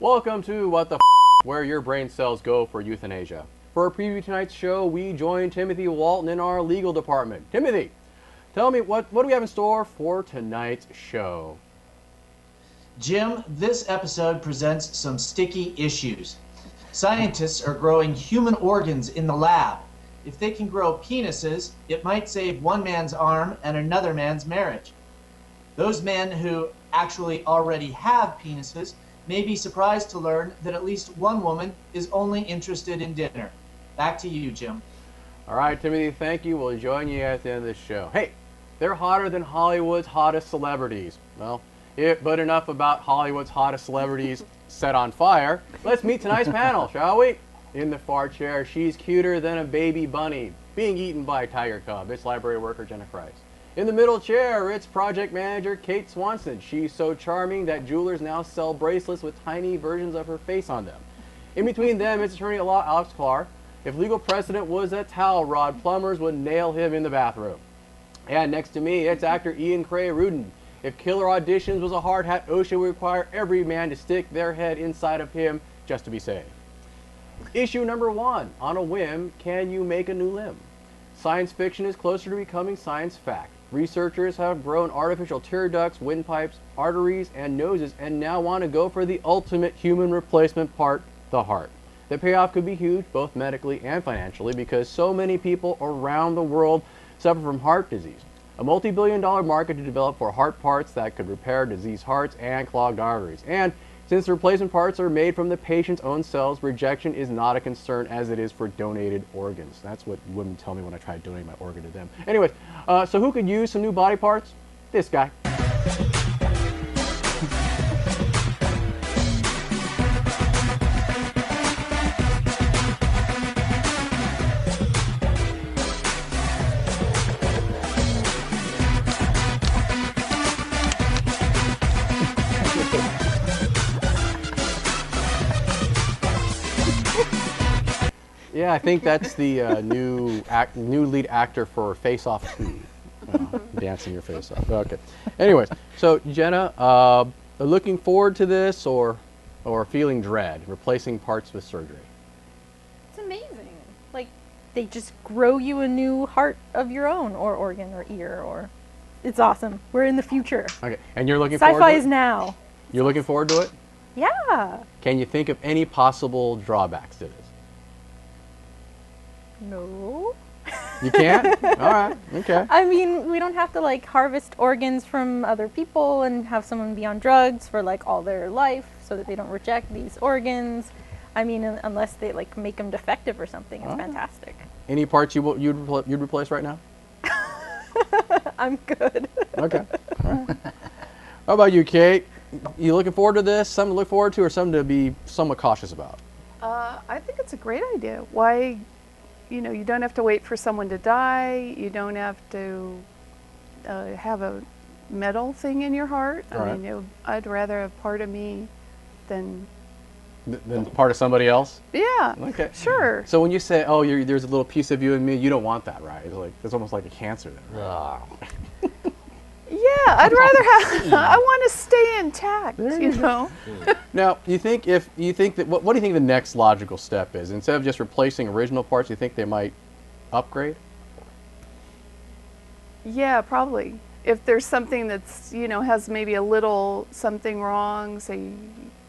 Welcome to What the where your brain cells go for euthanasia. For our preview of tonight's show, we join Timothy Walton in our legal department. Timothy, tell me, what do we have in store for tonight's show? Jim, this episode presents some sticky issues. Scientists are growing human organs in the lab. If they can grow penises, it might save one man's arm and another man's marriage. Those men who actually already have penises may be surprised to learn that at least one woman is only interested in dinner. Back to you, Jim. All right, Timothy, thank you. We'll join you at the end of this show. Hey, they're hotter than Hollywood's hottest celebrities. Well, but enough about Hollywood's hottest celebrities set on fire. Let's meet tonight's panel, shall we? In the far chair, she's cuter than a baby bunny being eaten by a tiger cub. It's library worker Jenna Christ. In the middle chair, it's project manager Kate Swanson. She's so charming that jewelers now sell bracelets with tiny versions of her face on them. In between them, it's attorney at law Alex Clark. If legal precedent was a towel rod, plumbers would nail him in the bathroom. And next to me, it's actor Ian Cray Rudin. If Killer Auditions was a hard hat, OSHA would require every man to stick their head inside of him just to be safe. Issue number 1. On a whim, can you make a new limb? Science fiction is closer to becoming science fact. Researchers have grown artificial tear ducts, windpipes, arteries, and noses, and now want to go for the ultimate human replacement part, the heart. The payoff could be huge, both medically and financially, because so many people around the world suffer from heart disease. A multi-billion-dollar market to develop for heart parts that could repair diseased hearts and clogged arteries. And since the replacement parts are made from the patient's own cells, rejection is not a concern as it is for donated organs. That's what women tell me when I try to donate my organ to them. Anyways, so who could use some new body parts? This guy. Yeah, I think that's the new lead actor for Face Off 2. Dancing your face off. Okay. Anyways, so Jenna, looking forward to this or feeling dread, replacing parts with surgery? It's amazing. Like, they just grow you a new heart of your own, or organ, or ear, or... It's awesome. We're in the future. Okay, and you're looking forward to it? Sci-fi is now. You're looking forward to it? Yeah. Can you think of any possible drawbacks to this? No. You can't? All right, okay. I mean, we don't have to like harvest organs from other people and have someone be on drugs for like all their life so that they don't reject these organs. I mean, unless they like make them defective or something. It's fantastic. Any parts you'd replace right now? I'm good. Okay. All right. How about you, Kate? You looking forward to this? Something to look forward to, or something to be somewhat cautious about? I think it's a great idea. Why? You know, you don't have to wait for someone to die. You don't have to have a metal thing in your heart. Right. I mean, I'd rather have part of me than part of somebody else? Yeah. Okay. Sure. So when you say, "Oh, there's a little piece of you in me," you don't want that, right? It's almost like a cancer, then. Right? Yeah, I'd rather have. I want to stay intact. You know. Now, what do you think the next logical step is? Instead of just replacing original parts, you think they might upgrade? Yeah, probably. If there's something that's has maybe a little something wrong, say,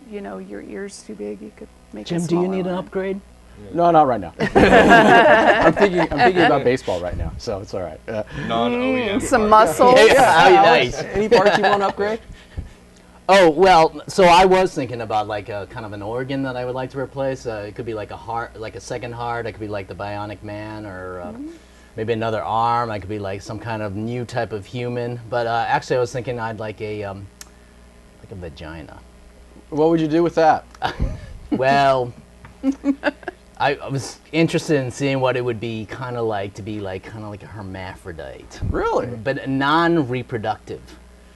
your ear's too big, you could make Jim, a do you smaller need an one. upgrade? No, not right now. I'm thinking about baseball right now, so it's all right. Non-OEM. Some muscle. Yeah, nice. Any parts you want to upgrade? Oh, well, so I was thinking about like a kind of an organ that I would like to replace. It could be like a heart, like a second heart. It could be like the Bionic Man, or maybe another arm. I could be like some kind of new type of human. But actually, I was thinking I'd like a vagina. What would you do with that? Well, I was interested in seeing what it would be kind of like to be like a hermaphrodite. Really? But non-reproductive.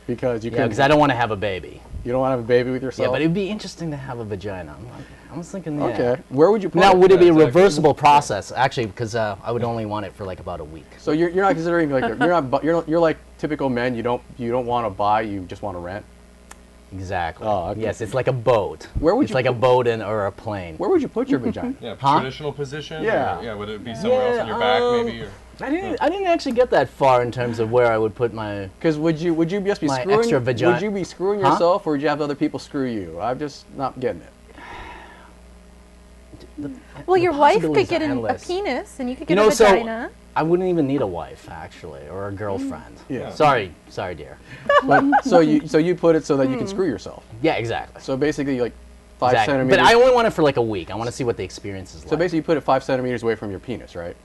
Because you because I don't want to have a baby. You don't want to have a baby with yourself? Yeah, but it'd be interesting to have a vagina. I was thinking, yeah. Okay. Where would you put now, it? would it be a reversible process? Actually, because I would only want it for like about a week. So you're not considering like you're like typical men. You don't want to buy. You just want to rent. Exactly. Oh, okay. Yes, it's like a boat. Where would it's you like a put- boat or a plane. Where would you put your vagina? Yeah, Huh? traditional position. Yeah. Or, yeah. Would it be somewhere else on your back, maybe? Or, I didn't actually get that far in terms of where I would put my. Because would you just be My screwing? extra vagina- Would you be screwing Huh? yourself, or would you have other people screw you? I'm just not getting it. Well, The your wife could possibilities get are a endless. penis, and you could You get know, a so vagina. I wouldn't even need a wife actually, or a girlfriend. Yeah. Sorry, dear. But so you put it so that you can screw yourself. Yeah, exactly. So basically, like 5 Exactly. centimeters. But I only want it for like a week. I want to see what the experience is like. so basically, you put it 5 centimeters away from your penis, right?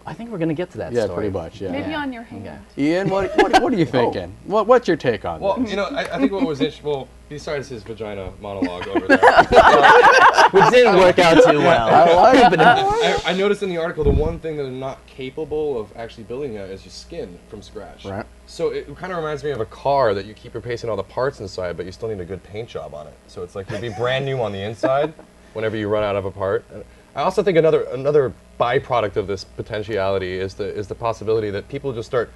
I think we're gonna get to that Yeah, story. pretty much. Yeah. Maybe Yeah. on your hand. Okay. Ian, what are you thinking? What's your take on well, this? you know, I think what was interesting. Well, besides his vagina monologue over there, Which didn't work out too well. I noticed in the article the one thing that they're not capable of actually building yet is your skin from scratch. Right. So it kind of reminds me of a car that you keep replacing all the parts inside, but you still need a good paint job on it. So it's like you'll be brand new on the inside whenever you run out of a part. I also think another byproduct of this potentiality is the possibility that people just start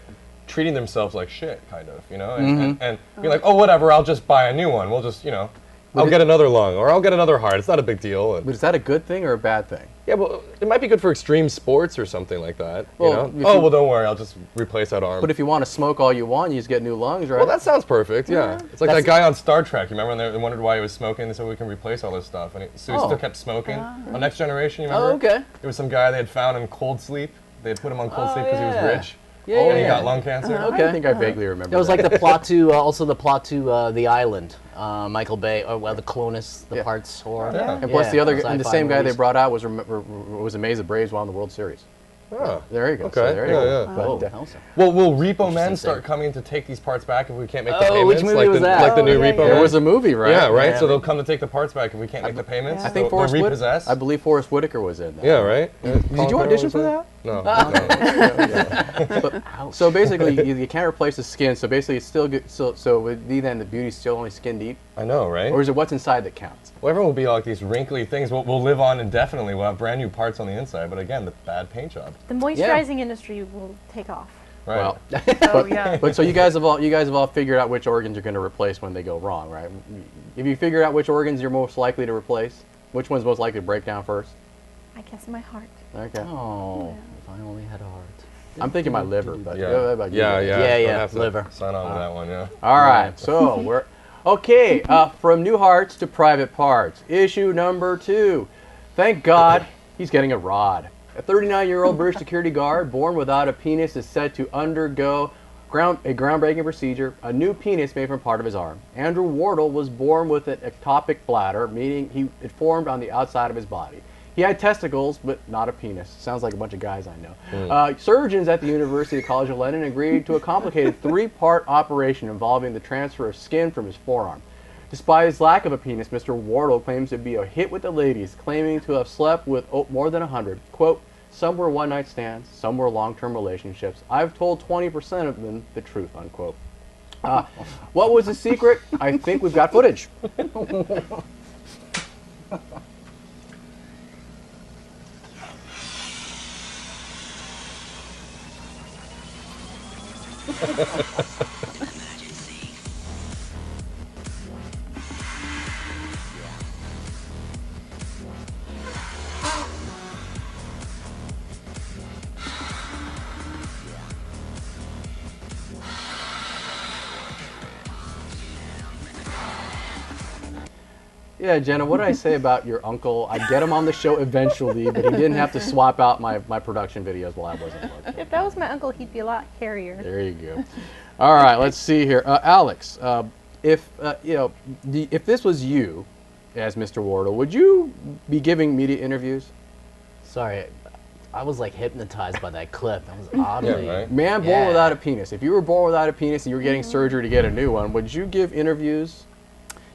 treating themselves like shit, kind of, you know, and be like, oh, whatever, I'll just buy a new one. We'll just, you know, I'll get another lung or I'll get another heart. It's not a big deal. And But is that a good thing or a bad thing? yeah, well, it might be good for extreme sports or something like that. Well, You know? if Oh, you- well, don't worry, I'll just replace that arm. But if you want to smoke all you want, you just get new lungs, right? well, that sounds perfect. Yeah, it's like That's- that guy on Star Trek. You remember when they wondered why he was smoking? They said we can replace all this stuff, and so he Oh. still kept smoking. On Next Generation, you remember? Oh, okay. There was some guy they had found in cold sleep. They had put him on cold Oh, sleep because he was yeah. rich, Yeah, and he yeah. got lung cancer. I think I vaguely remember. That was like the plot to also the plot to The Island. Michael Bay, or well, the Clonus, the Yeah. parts horror. Yeah. And plus Yeah, the other, sci-fi and the same guy they movies. brought out was amazed the Braves won the World Series. Oh. There you go. Okay, So there you yeah, go. yeah. But, Oh, awesome. Well, will Repo Men Interesting start thing. coming to take these parts back if we can't make the Oh, payments? which movie like was the, that? Like the new Oh, yeah, Repo yeah. Men? there was a movie, right? Yeah, right. Yeah. So they'll come to take the parts back if we can't make the payments. I think They'll Forrest Whitaker. repossess. I believe Forrest Whitaker was in that. Yeah, right. Did you audition for that? No. So basically, you can't replace the skin. So basically, it's still good. So with the then the beauty's still only skin deep, I know, right? or is it what's inside that counts? Well, everyone will be like these wrinkly things. We'll live on indefinitely. We'll have brand new parts on the inside, but again, the bad paint job. The moisturizing industry will take off. Right. Well, Oh, yeah. but so you guys have all figured out which organs you're going to replace when they go wrong, right? If you figured out which organs you're most likely to replace, which one's most likely to break down first? I guess my heart. Okay. Oh, if I only had a heart. I'm thinking my liver, but yeah. what about you Yeah, guys? yeah. Yeah, I'd yeah, have to liver. Sign on with that one, yeah. All right, so we're okay. From new hearts to private parts. Issue number 2. Thank God he's getting a rod. A 39-year-old British security guard born without a penis is said to undergo a groundbreaking procedure. A new penis made from part of his arm. Andrew Wardle was born with an ectopic bladder, meaning it formed on the outside of his body. He had testicles, but not a penis. Sounds like a bunch of guys I know. Surgeons at the University College of London agreed to a complicated 3-part operation involving the transfer of skin from his forearm. Despite his lack of a penis, Mr. Wardle claims to be a hit with the ladies, claiming to have slept with more than 100. Quote, some were one-night stands, some were long-term relationships. I've told 20% of them the truth, unquote. What was the secret? I think we've got footage. Yeah, Jenna, what did I say about your uncle? I'd get him on the show eventually, but he didn't have to swap out my production videos while I wasn't looking. If that was my uncle, he'd be a lot hairier. There you go. All right, let's see here. Alex, if if this was you as Mr. Wardle, would you be giving media interviews? Sorry, I was like hypnotized by that clip. That was oddly. Yeah, right. Man born Yeah. without a penis. If you were born without a penis and you were getting surgery to get a new one, would you give interviews?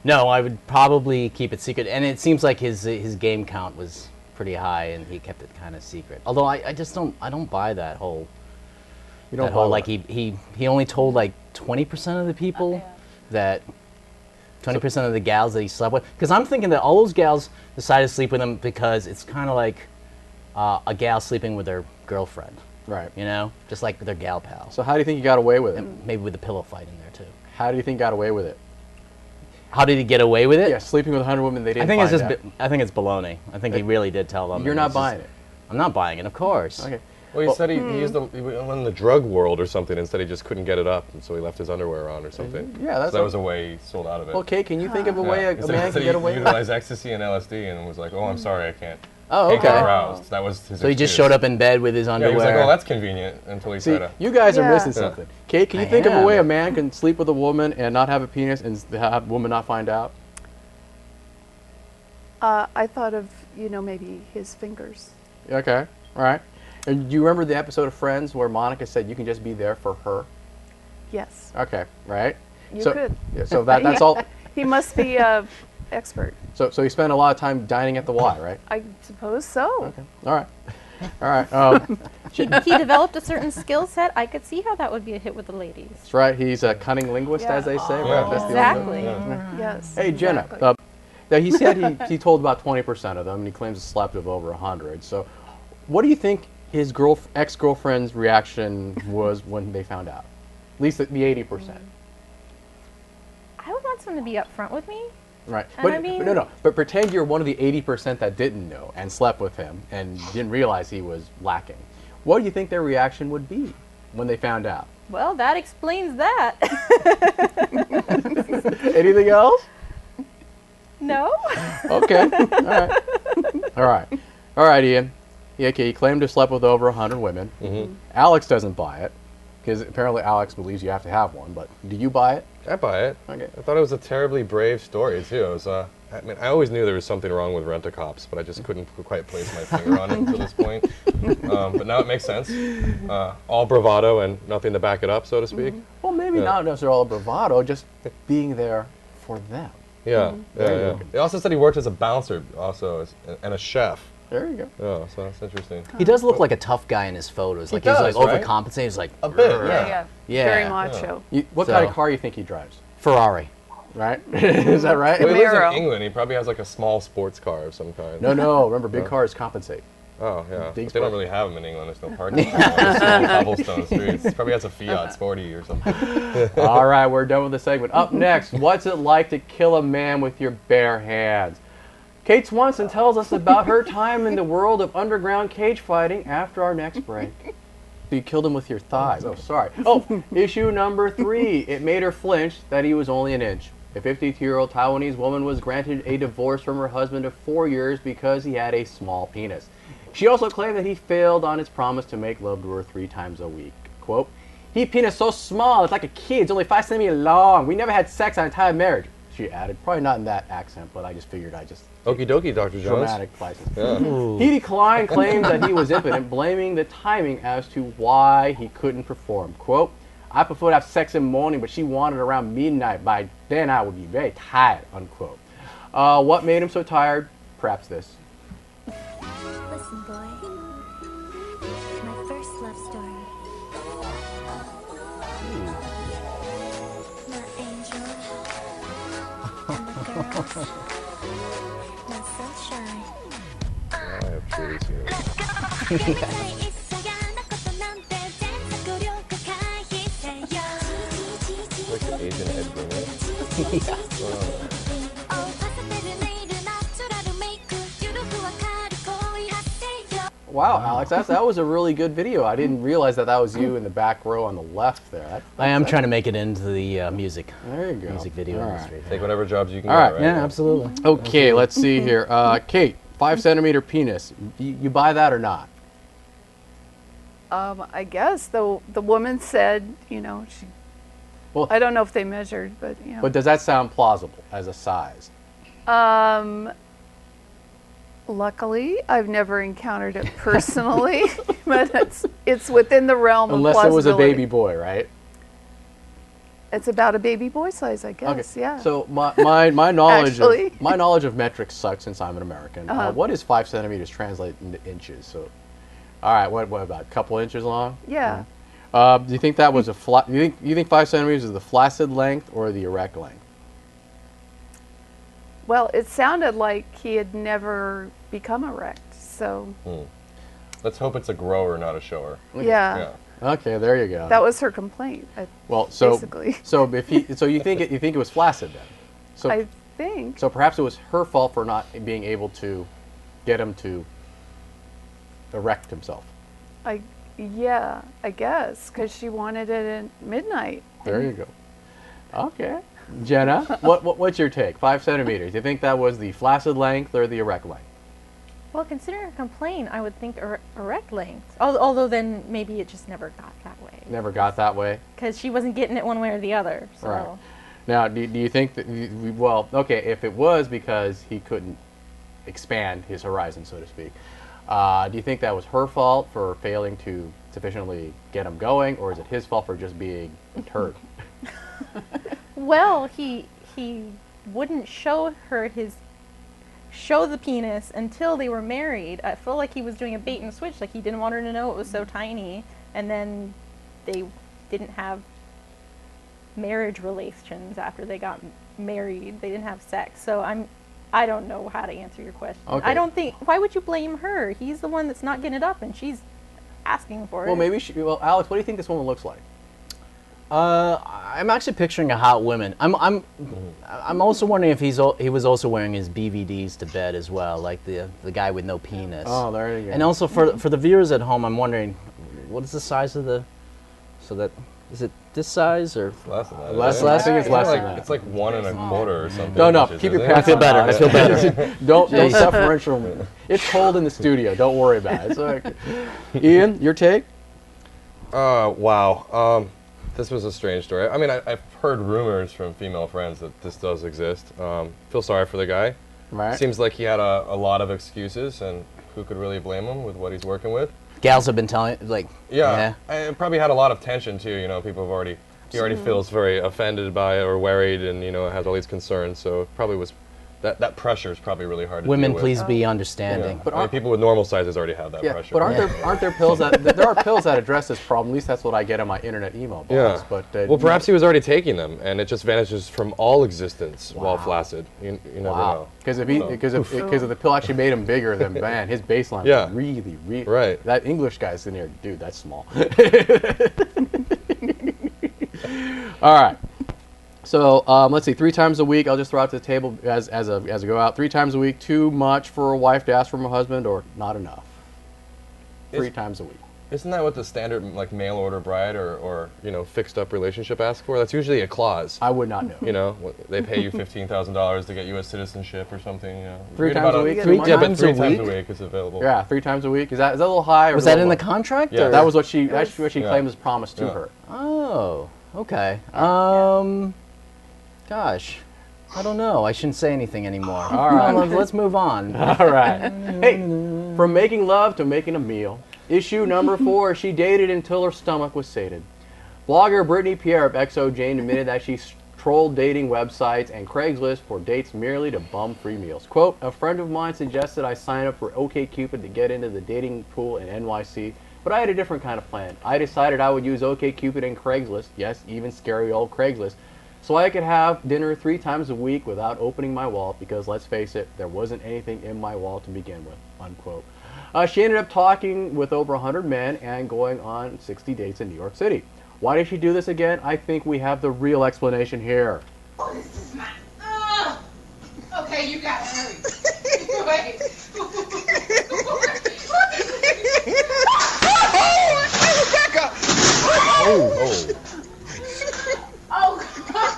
No, I would probably keep it secret. And it seems like his game count was pretty high, and he kept it kind of secret. Although I just don't buy that whole. You don't That whole buy like what? he only told like 20% of the people that 20% of the gals that he slept with. Because I'm thinking that all those gals decided to sleep with him because it's kind of like a gal sleeping with their girlfriend. Right. You know, just like their gal pal. So how do you think you got away with it? And maybe with a pillow fight in there too. How do you think you got away with it? How did he get away with it? Yeah, sleeping with 100 women, they I didn't think it's find just. out. I think it's baloney. I think he really did tell them. You're and not it's just- buying it. I'm not buying it, of course. Okay. Well, he said he used he went in the drug world or something, and said he just couldn't get it up, and so he left his underwear on or something. Yeah, that's so that was a way he sold out of it. Well, Kate, can you think of a Yeah. way a He said- man said can he get away with it? utilized ecstasy and LSD, and was like, "Oh, I'm sorry, I can't." Oh, Can't get okay. aroused. That was his. So he just excuse. showed up in bed with his Yeah, underwear. he was like, "Oh, that's convenient," until he See, tried to. you guys are Yeah. missing Yeah. something. Kate, can you I think of a am. way a man can sleep with a woman and not have a penis and have a woman not find out? I thought of, maybe his fingers. Okay, all right. And do you remember the episode of Friends where Monica said you can just be there for her? Yes, Okay, right? you so, could. Yeah, so that's all. He must be a expert. So you spend a lot of time dining at the Y, right? I suppose so. Okay, all right. All right. He developed a certain skill set. I could see how that would be a hit with the ladies. That's right. He's a cunning linguist, as they say. Yeah. Right? That's the Exactly. Yes. Hey, Jenna. exactly. Now he said he told about 20% of them, and he claims to slept with over 100. So, what do you think his ex-girlfriend's reaction was when they found out? At least the 80%. I would want someone to be upfront with me. Right. And But, I mean- but no. But pretend you're one of the 80% that didn't know and slept with him and didn't realize he was lacking. What do you think their reaction would be when they found out? Well, that explains that. Anything else? No? Okay. All right. All right. All right, Ian. Yeah, okay, he claimed to slept with over 100 women. Mm-hmm. Alex doesn't buy it because apparently Alex believes you have to have one. But do you buy it? I buy it. Okay. I thought it was a terribly brave story too. It was, I mean, I always knew there was something wrong with Rent-A-Cops, but I just couldn't quite place my finger on it until this point. But now it makes sense. All bravado and nothing to back it up, so to speak. Well, maybe Yeah. not necessarily all bravado, just being there for them. Yeah, There you yeah, go. yeah. He also said he worked as a bouncer, and a chef. There you go. Oh, so that's interesting. He does look like a tough guy in his photos. Like he's does, like right? overcompensating. He's like A bit, "Grr." yeah. Yeah. Very macho. What kind of So- car do you think he drives? Ferrari. Right? Is that right? Well, he lives Camaro. in England. He probably has like a small sports car of some kind. No. Remember, big cars compensate. Oh, yeah. Big But they don't sport. really have them in England. There's no parking. There's small cobblestone streets. He probably has a Fiat Sporty or something. All right, we're done with the segment. Up next, what's it like to kill a man with your bare hands? Kate Swanson tells us about her time in the world of underground cage fighting after our next break. So you killed him with your thighs. Oh, sorry. Oh, issue number 3. It made her flinch that he was only an inch. A 52-year-old Taiwanese woman was granted a divorce from her husband of 4 years because he had a small penis. She also claimed that he failed on his promise to make love to her 3 times a week. Quote, "He penis so small, it's like a kid. It's only 5 centimeters long. We never had sex our entire marriage," she added. Probably not in that accent, but I just figured I just Okie dokie, Dr. Jones. dramatic license. Yeah. He declined claims that he was impotent, blaming the timing as to why he couldn't perform. Quote, "I prefer to have sex in the morning, but she wanted around midnight. By then I would be very tired," unquote. What made him so tired? Perhaps this. Listen, boy. My first love story. My angel. And the girls. My sunshine. I have truly seen it. 君がいっそ嫌なことなんて全速力回避せよ Like the Asian Ed Gein. 青パステルネイルナチュラルメイクゆるくわかる恋発生よ Wow, Alex, that was a really good video. I didn't realize that was you in the back row on the left there. I am trying to make it into the music There you go. music video All industry. Take whatever jobs you can All get, right. right? Yeah, absolutely. Okay, let's see here. Kate, 5 centimeter penis. You buy that or not? I guess the woman said, she. Well- I don't know if they measured, but But does that sound plausible as a size? Luckily, I've never encountered it personally, but it's within the realm Unless of it was a plausibility. baby boy, right? It's about a baby boy size, I guess. Yeah. So my knowledge Actually. of, my knowledge of metrics sucks since I'm an American. What is 5 centimeters translate into inches? So, all right, what about a couple inches long? yeah. Do you think that was a flat? You think 5 centimeters is the flaccid length or the erect length? Well, it sounded like he had never become erect. So, Let's hope it's a grower, not a shower. yeah. Okay, there you go. That was her complaint. well, so basically. so if you think it was flaccid then? So, I think. so perhaps it was her fault for not being able to get him to erect himself. Yeah, I guess, because she wanted it at midnight. There you go. Okay. Jenna, what's your take? 5 centimeters. Do you think that was the flaccid length or the erect length? Well, considering a complaint, I would think erect length. Although then maybe it just never got that way. Never got that way. Because she wasn't getting it one way or the other. So. Right. Now, do you think that, well, okay, if it was because he couldn't expand his horizon, so to speak, do you think that was her fault for failing to sufficiently get him going, or is it his fault for just being a turd? Well, he wouldn't show the penis until they were married. I feel like he was doing a bait and switch. Like he didn't want her to know it was so tiny, and then they didn't have marriage relations after they got married. They didn't have sex. So I don't know how to answer your question. Okay. I don't think. Why would you blame her? He's the one that's not getting it up, and she's asking for it. Well, maybe well, Alex, what do you think this woman looks like? I'm actually picturing a hot woman. I'm also wondering if he was also wearing his BVDs to bed as well, like the guy with no penis. Oh, there you go. And also for the viewers at home, I'm wondering, what is the size of the? So that is it this size or? Less than that. Less- isn't it? I think it's less than like, that. It's like 1 1/4 or something. No, inches, keep your isn't it? pants I feel on, better. Alex. I feel better. Don't suffer. It's cold in the studio. Don't worry about it. It's okay. Ian, your take? Wow. This was a strange story. I mean, I've heard rumors from female friends that this does exist. Feel sorry for the guy. Right. Seems like he had a lot of excuses, and who could really blame him with what he's working with? Gals have been telling like. Yeah. It probably had a lot of tension too. You know, people have he already feels very offended by it or worried, and you know, has all these concerns. So it probably was that pressure is probably really hard to Women, deal with. please be understanding. But people with normal sizes already have that Yeah, pressure. but aren't there pills that there are pills that address this problem? At least that's what I get in my internet email box. Yeah. But well, perhaps he was already taking them, and it just vanishes from all existence while flaccid. You never know. Because if the pill actually made him bigger, then man, his baseline Yeah. was really Right. That English guy's in there, dude. That's small. All right. So let's see. 3 times a week. I'll just throw out to the table as a go out. 3 times a week. Too much for a wife to ask from a husband, or not enough? 3 times a week. Isn't that what the standard like mail order bride or you know fixed up relationship asks for? That's usually a clause. I would not know. You know, they pay you $15,000 to get U.S. citizenship or something. You know. 3 Read times about a week. Three Yeah, but times 3 a times a week? week is available. Yeah, 3 times a week. Is that a little high? Or Was a little that in the low? contract? Yeah. or- That was what she claimed Yeah. was promised to Yeah. her. Oh, okay. Gosh, I don't know. I shouldn't say anything anymore. All right. Let's move on. All right. Hey, from making love to making a meal. Issue number 4, she dated until her stomach was sated. Blogger Brittany Pierre of XO Jane admitted that she trolled dating websites and Craigslist for dates merely to bum free meals. Quote, a friend of mine suggested I sign up for OkCupid to get into the dating pool in NYC, but I had a different kind of plan. I decided I would use OkCupid and Craigslist, yes, even scary old Craigslist, so I could have dinner 3 times a week without opening my wallet because, let's face it, there wasn't anything in my wallet to begin with, unquote. She ended up talking with over 100 men and going on 60 dates in New York City. Why did she do this again? I think we have the real explanation here. Okay, you got to hurry. Wait. Oh. Oh, God.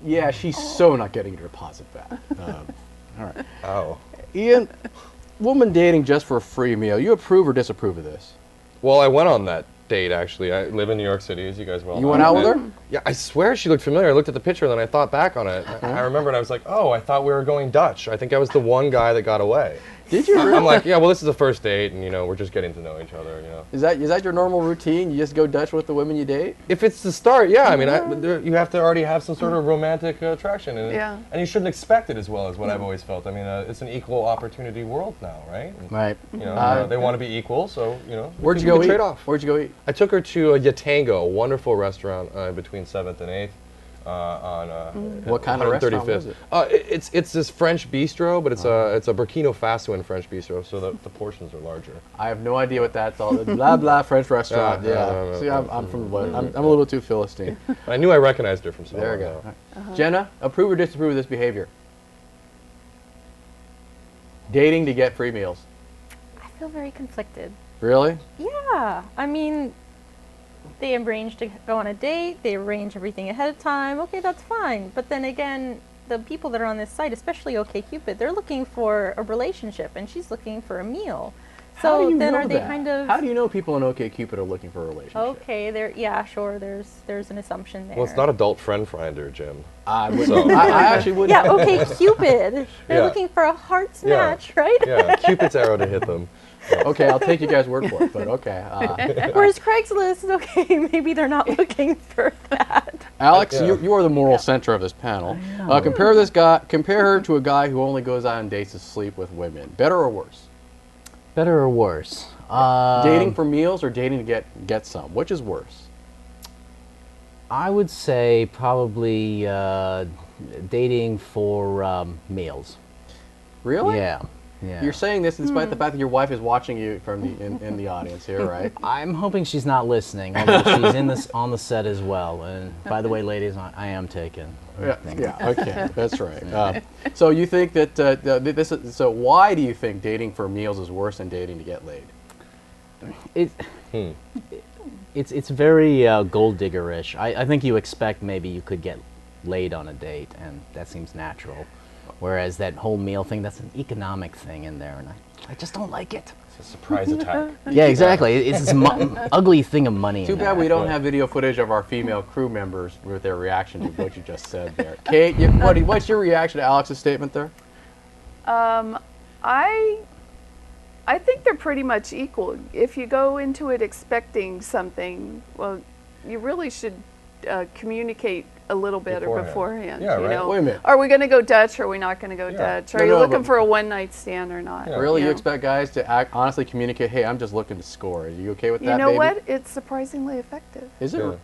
Yeah, she's so not getting her deposit back. All right. Oh. Ian, woman dating just for a free meal, you approve or disapprove of this? Well, I went on that date actually. I live in New York City, as you guys well know. You went out with her? And- Yeah, I swear she looked familiar. I looked at the picture and then I thought back on it. I remembered I was like, oh, I thought we were going Dutch. I think I was the one guy that got away. Did you? I'm like, yeah, well, this is the first date, and you know, we're just getting to know each other. You know, Is that your normal routine? You just go Dutch with the women you date? if it's the start, yeah. I mean, you have to already have some sort of romantic attraction, and Yeah. and you shouldn't expect it as well as what I've always felt. I mean, it's an equal opportunity world now, right? And, Right. you know, they want to be equal, so you know. Where'd you we go can eat? Trade off. Where'd you go eat? I took her to Yatango, a wonderful restaurant between 7th and 8th. What kind of restaurant was it? It's this French bistro, but it's a Burkina Fasoan French bistro, so the portions are larger. I have no idea what that's all. Blah blah French restaurant. Yeah, Yeah. See, I'm from the West. I'm a little too Philistine. I knew I recognized her from somewhere. There we go. Jenna, approve or disapprove of this behavior? Dating to get free meals. I feel very conflicted. Really? Yeah, I mean, they arrange to go on a date, they arrange everything ahead of time, okay, that's fine. But then again, the people that are on this site, especially OkCupid, they're looking for a relationship, and she's looking for a meal. How do So you then know are they that? kind of... How do you know people in OkCupid are looking for a relationship? Okay, yeah, sure, there's an assumption there. Well, it's not adult friend finder, Jim. I would. So- I actually would. Yeah, OkCupid. They're Yeah. looking for a heart's Yeah. match, right? Yeah, Cupid's arrow to hit them. Okay, I'll take you guys' word for it. But okay. Whereas Craigslist, okay, maybe they're not looking for that. Alex, Yeah. you are the moral center of this panel. Compare her to a guy who only goes out on dates to sleep with women. Better or worse? Better or worse? Dating for meals or dating to get some? Which is worse? I would say probably dating for meals. Really? Yeah. Yeah. You're saying this despite the fact that your wife is watching you from in the audience here, right? I'm hoping she's not listening, although she's on the set as well. And by the way, ladies, I am taken. Yeah. Okay, that's right. So you think that so why do you think dating for meals is worse than dating to get laid? It's very gold diggerish. I think you expect maybe you could get laid on a date, and that seems natural. Whereas that whole meal thing, that's an economic thing in there, and I just don't like it. It's a surprise attack. Yeah, exactly. It's this ugly thing of money. Too in bad there. we don't have video footage of our female crew members with their reaction to what you just said there. Kate, what's your reaction to Alex's statement there? I think they're pretty much equal. If you go into it expecting something, well, you really should communicate a little better beforehand. Yeah, you right. know? Wait a minute. Are we going to go Dutch? Or are we not going to go Dutch? Are No, you no, looking but- for a one-night stand or not? Yeah. Really, you know? expect guys to honestly communicate, hey, I'm just looking to score. Are you okay with that, You know baby? what? It's surprisingly effective. Is it? Yeah.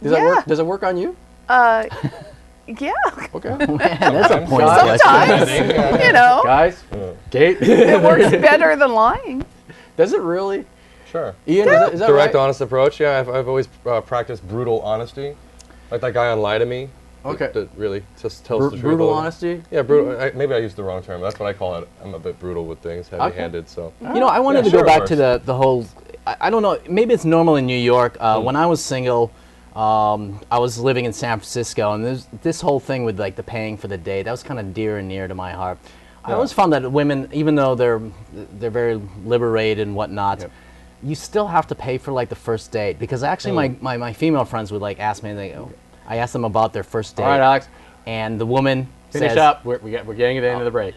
Does that Yeah. work? Does it work on you? Yeah, Okay. Man, that's a point. sometimes, you know, Guys, Kate, it works better than lying. does it really? Sure. Ian, is that Direct, right? honest approach. Yeah, I've always practiced brutal honesty. Like that guy on Lie to Me. Okay. That really just tells the truth. Brutal a little. honesty? Yeah, brutal. Maybe I used the wrong term. That's what I call it. I'm a bit brutal with things, heavy-handed. So. You know, I wanted Yeah, to sure, go it back to works. the whole. I don't know. Maybe it's normal in New York. When I was single, I was living in San Francisco, and there's this whole thing with like the paying for the date. That was kind of dear and near to my heart. I always found that women, even though they're very liberated and whatnot, Yep. you still have to pay for like the first date, because actually my female friends would like ask me. I asked them about their first date. All right, Alex, And the woman finish says, up. We're getting to the end of the break.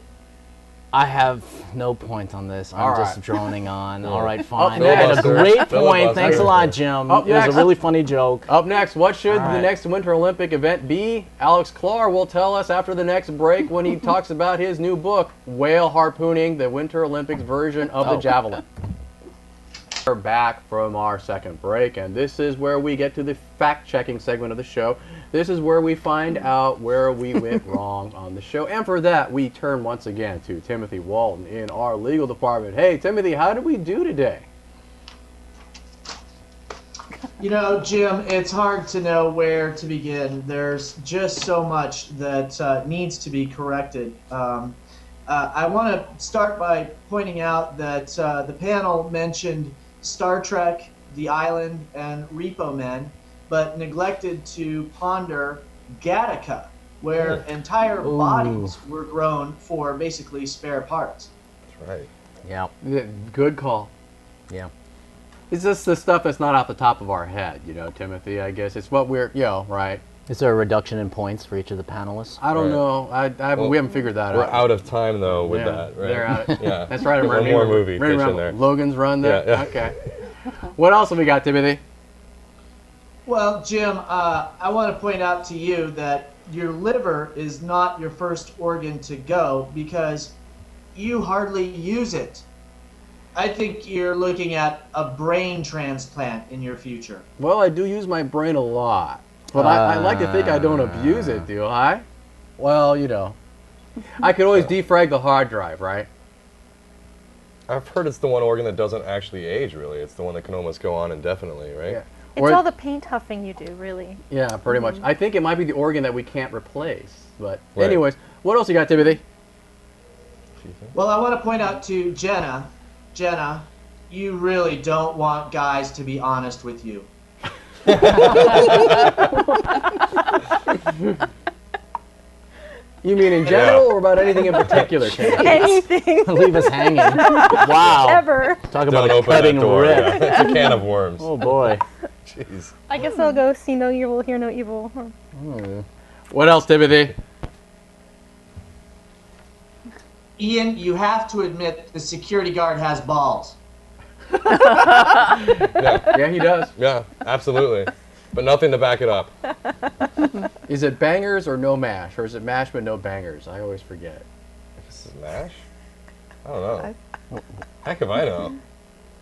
I have no point on this. I'm All just right. droning on. All right, fine. next. You had a great point. Filibuster. Thanks a lot, Jim. Up It was next. a really funny joke. Up next, what should All the right. next Winter Olympic event be? Alex Clark will tell us after the next break when he talks about his new book, Whale Harpooning, the Winter Olympics version of the javelin. We're back from our second break, and this is where we get to the fact-checking segment of the show. This is where we find out where we went wrong on the show. And for that, we turn once again to Timothy Walton in our legal department. Hey, Timothy, how did we do today? You know, Jim, it's hard to know where to begin. There's just so much that needs to be corrected. I want to start by pointing out that the panel mentioned Star Trek, The Island, and Repo Men, but neglected to ponder Gattaca, where entire bodies were grown for basically spare parts. That's right. Yeah. Good call. Yeah. It's just the stuff that's not off the top of our head, you know, Timothy, I guess. It's what we're, right? Is there a reduction in points for each of the panelists? I don't Right. know. We haven't figured that We're out. out of time though with Yeah, that, right? they're out. Yeah. That's right. One more movie Running pitch in around there. Logan's Run there? Yeah, yeah. Okay. What else have we got, Timothy? Well, Jim, I want to point out to you that your liver is not your first organ to go because you hardly use it. I think you're looking at a brain transplant in your future. Well, I do use my brain a lot. But I like to think I don't abuse it, do I? Well, you know, I could always defrag the hard drive, right? I've heard it's the one organ that doesn't actually age, really. It's the one that can almost go on indefinitely, right? Yeah. It's Or- all the paint huffing you do, really. Yeah, pretty much. I think it might be the organ that we can't replace. But Right. anyways, what else you got, Timothy? Well, I want to point out to Jenna, you really don't want guys to be honest with you. You mean in general or about anything in particular, Timothy? Anything Leave us hanging. Wow. ever. Talk Don't about a open that cutting door. rip. Yeah. It's a can of worms. Oh boy. Jeez. I guess I'll go see no evil, hear no evil. What else, Timothy? Ian, you have to admit the security guard has balls. Yeah, Yeah, he does. yeah, absolutely. But nothing to back it up. Is it bangers or no mash? Or is it mash but no bangers? I always forget. This is MASH? I don't know. Heck if I know.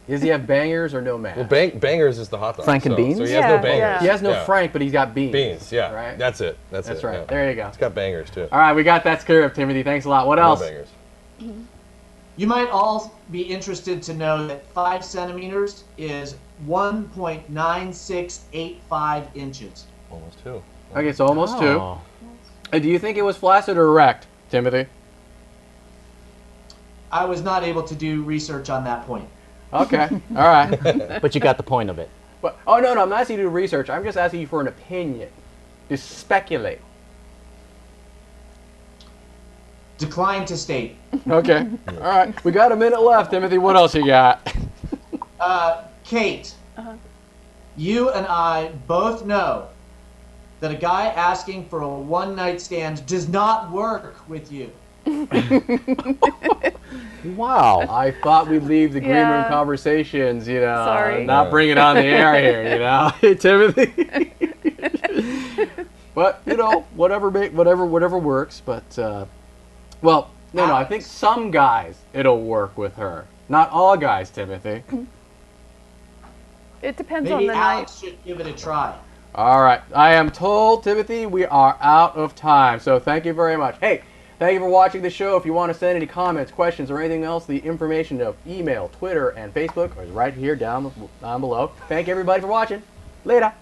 Does he have bangers or no mash? Well, bangers is the hot dog. Frank and so, beans? So he has Yeah, no bangers. yeah. He has no Yeah. Frank, but he's got beans. Beans, yeah. Right? That's it. That's right. Yeah. There you go. It's got bangers, too. All right, we got that clear up, Timothy. Thanks a lot. What No else? bangers. You might all be interested to know that 5 centimeters is 1.9685 inches. Almost 2. Okay, so almost two. Oh. Do you think it was flaccid or erect, Timothy? I was not able to do research on that point. Okay. All right. But you got the point of it. But, oh, no, I'm not asking you to do research. I'm just asking you for an opinion. To speculate. Decline to state. Okay. All right. We got a minute left, Timothy. What else you got? Kate, you and I both know that a guy asking for a one-night stand does not work with you. Wow. I thought we'd leave the green room Yeah. conversations, you know, Sorry. not bring it on the air here, you know, Timothy. But you know, whatever works. But well, no, I think some guys it'll work with her. Not all guys, Timothy. It depends on Maybe the night. Alex should give it a try. All right, I am told, Timothy, we are out of time. So thank you very much. Hey. Thank you for watching the show. If you want to send any comments, questions, or anything else, the information of email, Twitter, and Facebook is right here down below. Thank you, everybody, for watching. Later.